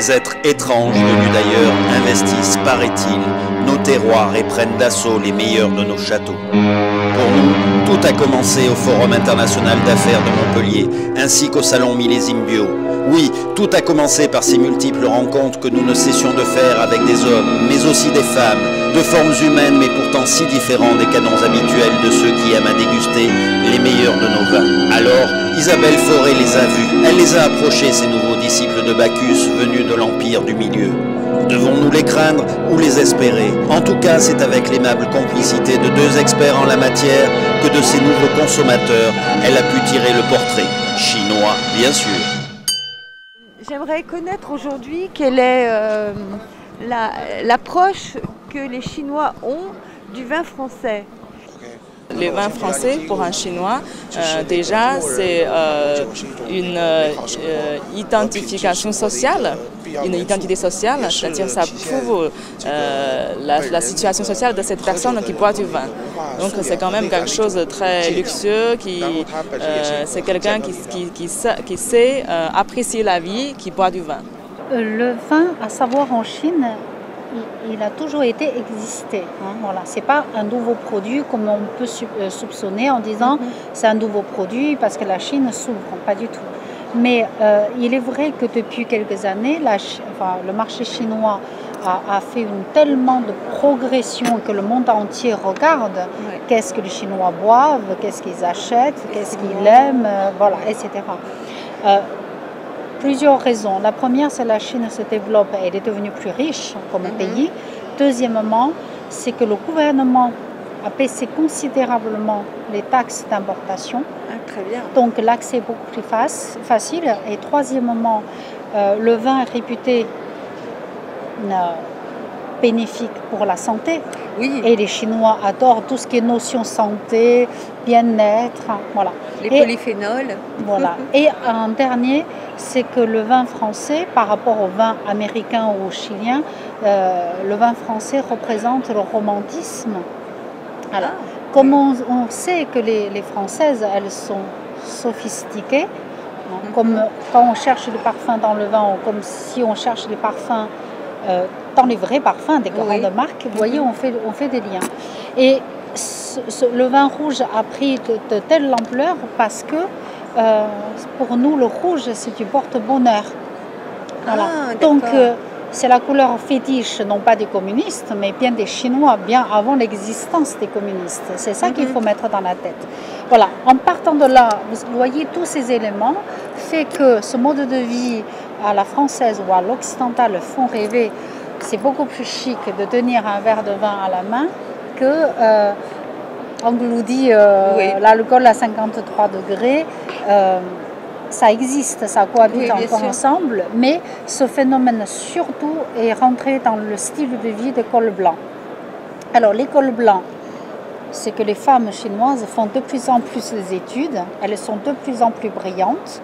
Des êtres étranges venus d'ailleurs investissent, paraît-il, nos terroirs et prennent d'assaut les meilleurs de nos châteaux. Pour nous, tout a commencé au Forum international d'affaires de Montpellier, ainsi qu'au Salon Millésime Bio. Oui, tout a commencé par ces multiples rencontres que nous ne cessions de faire avec des hommes, mais aussi des femmes, de formes humaines mais pourtant si différents des canons habituels de ceux qui aiment à déguster les meilleurs de nos vins. Alors, Isabelle Fauré les a vus, elle les a approchés, ces nouveaux disciples de Bacchus venus de l'Empire du Milieu. Devons-nous les craindre ou les espérer? En tout cas, c'est avec l'aimable complicité de deux experts en la matière que de ces nouveaux consommateurs, elle a pu tirer le portrait. Chinois, bien sûr. J'aimerais connaître aujourd'hui quelle est l'approche que les Chinois ont du vin français. Le vin français, pour un Chinois, déjà, c'est une identification sociale, une identité sociale, c'est-à-dire ça prouve la situation sociale de cette personne qui boit du vin. Donc c'est quand même quelque chose de très luxueux, c'est quelqu'un qui sait apprécier la vie, qui boit du vin. Le vin, à savoir en Chine, il a toujours été existé. Hein, voilà. Ce n'est pas un nouveau produit comme on peut soupçonner en disant c'est un nouveau produit parce que la Chine s'ouvre, pas du tout. Mais il est vrai que depuis quelques années, le marché chinois a fait tellement de progression que le monde entier regarde qu'est-ce que les Chinois boivent, qu'est-ce qu'ils achètent, qu'est-ce qu'ils aiment, voilà, etc. Plusieurs raisons. La première, c'est que la Chine se développe, elle est devenue plus riche comme pays. Deuxièmement, c'est que le gouvernement a baissé considérablement les taxes d'importation. Très bien. Donc l'accès est beaucoup plus facile. Et troisièmement, le vin est réputé bénéfique pour la santé. Oui. Et les Chinois adorent tout ce qui est notion santé, bien-être, voilà. Les polyphénols. Voilà. Et un dernier, c'est que le vin français, par rapport au vin américain ou au chilien, le vin français représente le romantisme. Voilà. Comme on sait que les Françaises, elles sont sophistiquées, comme quand on cherche des parfums dans le vin, ou comme si on cherche des parfums dans les vrais parfums des grandes marques, vous voyez, on fait des liens. Et le vin rouge a pris de telle ampleur parce que pour nous, le rouge, c'est du porte-bonheur. Voilà. Donc, c'est la couleur fétiche, non pas des communistes, mais bien des Chinois, bien avant l'existence des communistes. C'est ça qu'il faut mettre dans la tête. Voilà. En partant de là, vous voyez, tous ces éléments fait que ce mode de vie à la française ou à l'occidentale font rêver. C'est beaucoup plus chic de tenir un verre de vin à la main que englouti l'alcool à 53 degrés. Ça existe, ça cohabite encore ensemble, mais ce phénomène surtout est rentré dans le style de vie des cols blancs. Alors les cols blancs, c'est que les femmes chinoises font de plus en plus des études, elles sont de plus en plus brillantes,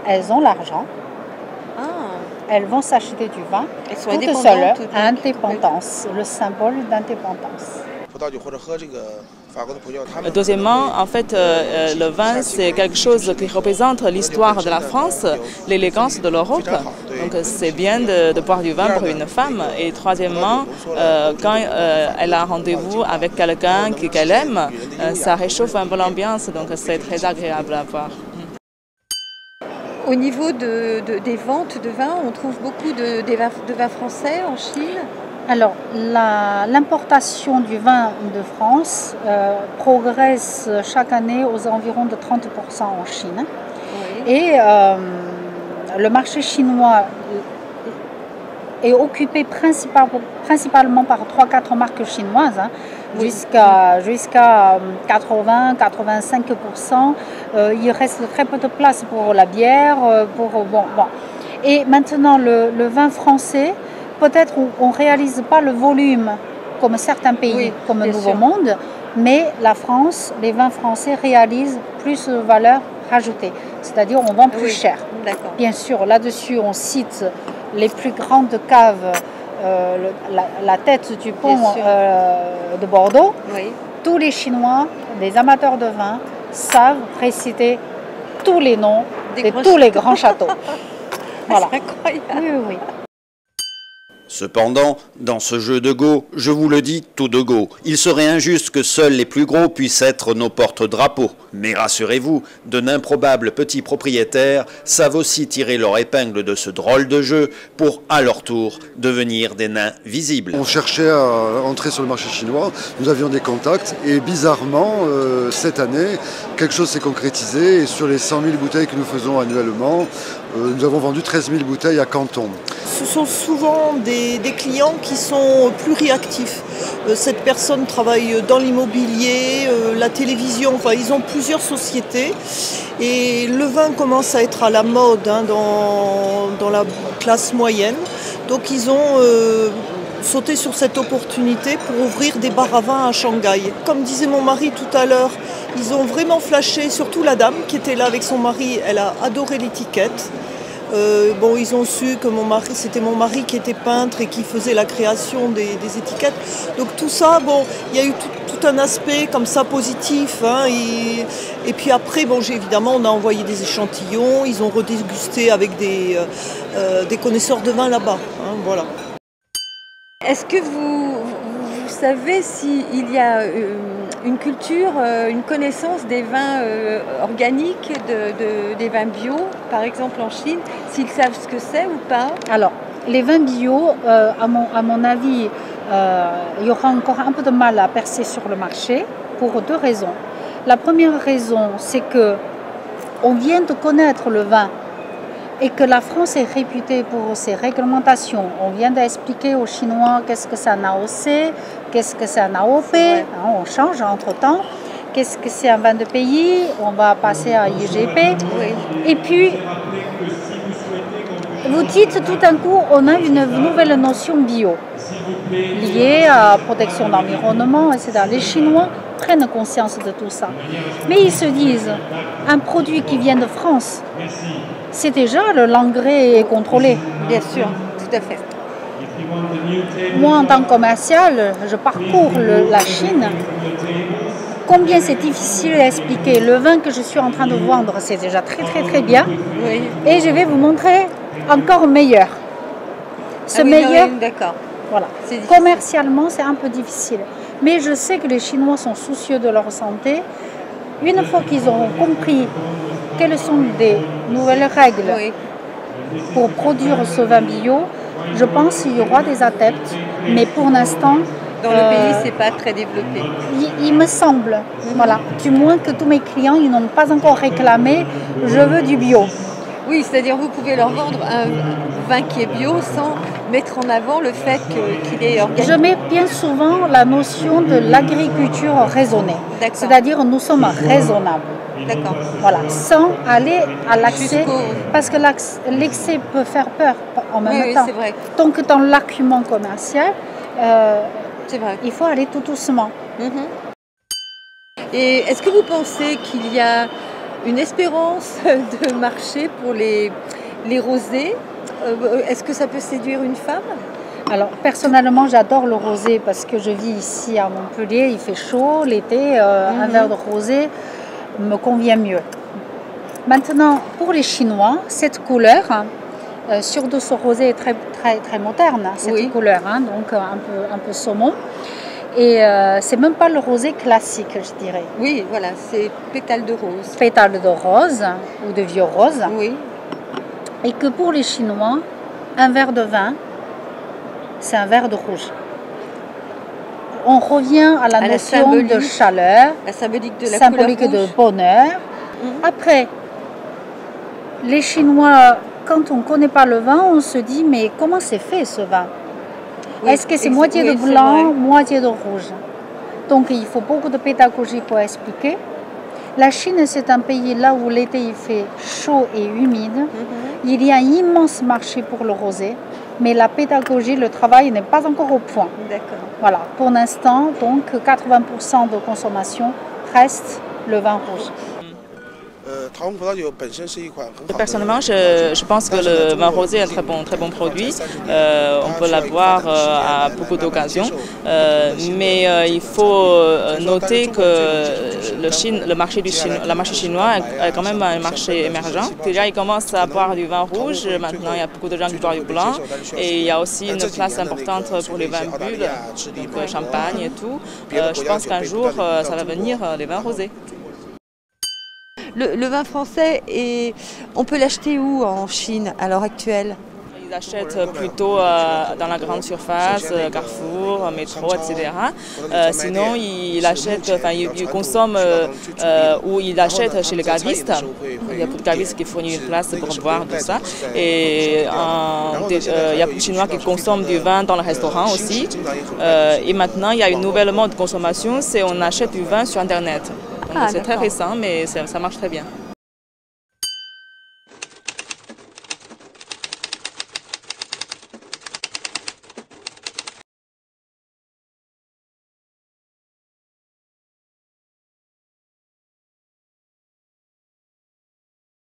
elles ont l'argent, elles vont s'acheter du vin, toutes seules, indépendance, le symbole d'indépendance. Deuxièmement, en fait, le vin, c'est quelque chose qui représente l'histoire de la France, l'élégance de l'Europe. Donc, c'est bien de boire du vin pour une femme. Et troisièmement, quand elle a rendez-vous avec quelqu'un qu'elle aime, ça réchauffe un peu l'ambiance. Donc, c'est très agréable à boire. Au niveau des ventes de vin, on trouve beaucoup de vins français en Chine. Alors, l'importation du vin de France progresse chaque année aux environs de 30% en Chine. Oui. Et le marché chinois est occupé principalement par 3-4 marques chinoises, jusqu'à 80-85%. Il reste très peu de place pour la bière. Et maintenant, le vin français, peut-être on ne réalise pas le volume comme certains pays, comme le Nouveau Monde, mais la France, les vins français réalisent plus de valeur rajoutée, c'est-à-dire on vend plus cher. Bien sûr, là-dessus, on cite les plus grandes caves, la tête du pont de Bordeaux. Tous les Chinois, les amateurs de vin, savent réciter tous les noms de tous les grands châteaux. Voilà. C'est incroyable. Oui. Cependant, dans ce jeu de go, je vous le dis tout de go, il serait injuste que seuls les plus gros puissent être nos porte-drapeaux. Mais rassurez-vous, de n'improbables petits propriétaires savent aussi tirer leur épingle de ce drôle de jeu pour, à leur tour, devenir des nains visibles. On cherchait à entrer sur le marché chinois, nous avions des contacts et bizarrement, cette année, quelque chose s'est concrétisé et sur les 100 000 bouteilles que nous faisons annuellement, nous avons vendu 13 000 bouteilles à Canton. Ce sont souvent des clients qui sont pluriactifs. Cette personne travaille dans l'immobilier, la télévision, enfin ils ont plusieurs sociétés et le vin commence à être à la mode dans la classe moyenne. Donc ils ont sauté sur cette opportunité pour ouvrir des bars à vin à Shanghai. Comme disait mon mari tout à l'heure, ils ont vraiment flashé, surtout la dame qui était là avec son mari, elle a adoré l'étiquette. Ils ont su que c'était mon mari qui était peintre et qui faisait la création des étiquettes. Donc tout ça, il y a eu tout un aspect comme ça positif. Et puis après, évidemment, on a envoyé des échantillons. Ils ont redégusté avec des connaisseurs de vin là-bas. Voilà. Est-ce que vous savez s'il y a une culture, une connaissance des vins organiques, des vins bio, par exemple en Chine, s'ils savent ce que c'est ou pas? Alors, les vins bio, à mon avis, il y aura encore un peu de mal à percer sur le marché pour deux raisons. La première raison, c'est que on vient de connaître le vin et que la France est réputée pour ses réglementations. On vient d'expliquer aux Chinois qu'est-ce que c'est un AOC, qu'est-ce que c'est un AOP, on change entre-temps. Qu'est-ce que c'est un vin de pays, on va passer à IGP. Oui. Et puis, vous dites tout d'un coup, on a une nouvelle notion bio, liée à la protection de l'environnement, etc. Les Chinois prennent conscience de tout ça. Mais ils se disent, un produit qui vient de France, c'est déjà l'engrais est contrôlé. Bien sûr, tout à fait. Moi, en tant que commercial, je parcours la Chine. Combien c'est difficile à expliquer. Le vin que je suis en train de vendre, c'est déjà très très très bien. Oui. Et je vais vous montrer encore meilleur. Ce meilleur, d'accord. Voilà. Commercialement, c'est un peu difficile. Mais je sais que les Chinois sont soucieux de leur santé. Une fois qu'ils auront compris quelles sont des nouvelles règles pour produire ce vin bio, je pense qu'il y aura des adeptes. Mais pour l'instant, dans le pays, c'est pas très développé. Il me semble, voilà. Du moins que tous mes clients, ils n'ont pas encore réclamé « je veux du bio ». Oui, c'est-à-dire vous pouvez leur vendre un vin qui est bio sans mettre en avant le fait qu'il est organique. Je mets bien souvent la notion de l'agriculture raisonnée. C'est-à-dire nous sommes raisonnables. D'accord. Voilà, sans aller à l'accès, parce que l'excès peut faire peur en même temps. C'est vrai. Donc dans l'argument commercial, c'est vrai. Il faut aller tout doucement. Et est-ce que vous pensez qu'il y a une espérance de marché pour les rosés? Est-ce que ça peut séduire une femme? Alors personnellement, j'adore le rosé parce que je vis ici à Montpellier, il fait chaud, l'été, un verre de rosé me convient mieux. Maintenant, pour les Chinois, cette couleur, surtout ce rosé est très, très, très moderne, cette couleur, donc un peu saumon. Et c'est même pas le rosé classique, je dirais. Oui, voilà, c'est pétales de rose. Pétales de rose ou de vieux rose. Oui. Et que pour les Chinois, un verre de vin, c'est un verre de rouge. On revient à la notion de chaleur, la symbolique de la symbolique couleur de bonheur. Après, les Chinois, quand on ne connaît pas le vin, on se dit mais comment c'est fait ce vin? Est-ce que c'est moitié de blanc, moitié de rouge? Donc il faut beaucoup de pédagogie pour expliquer. La Chine, c'est un pays là où l'été il fait chaud et humide. Il y a un immense marché pour le rosé, mais la pédagogie, le travail n'est pas encore au point. D'accord. Voilà, pour l'instant, donc 80% de consommation reste le vin rouge. Personnellement, je pense que le vin rosé est un très bon produit. On peut l'avoir à beaucoup d'occasions. Mais il faut noter que le marché chinois est quand même un marché émergent. Déjà, ils commencent à boire du vin rouge. Maintenant, il y a beaucoup de gens qui boivent du blanc. Et il y a aussi une place importante pour les vins bulles, donc champagne et tout. Je pense qu'un jour, ça va venir, les vins rosés. Le vin français, on peut l'acheter où en Chine à l'heure actuelle? Ils achètent plutôt dans la grande surface, Carrefour, métro, etc. Sinon, ils consomment ou ils achètent chez les cavistes. Il y a beaucoup de cavistes qui fournissent une place pour boire tout ça. Et il y a beaucoup de Chinois qui consomment du vin dans le restaurant aussi. Et maintenant, il y a une nouvelle mode de consommation, c'est on achète du vin sur Internet. C'est très récent, mais ça marche très bien.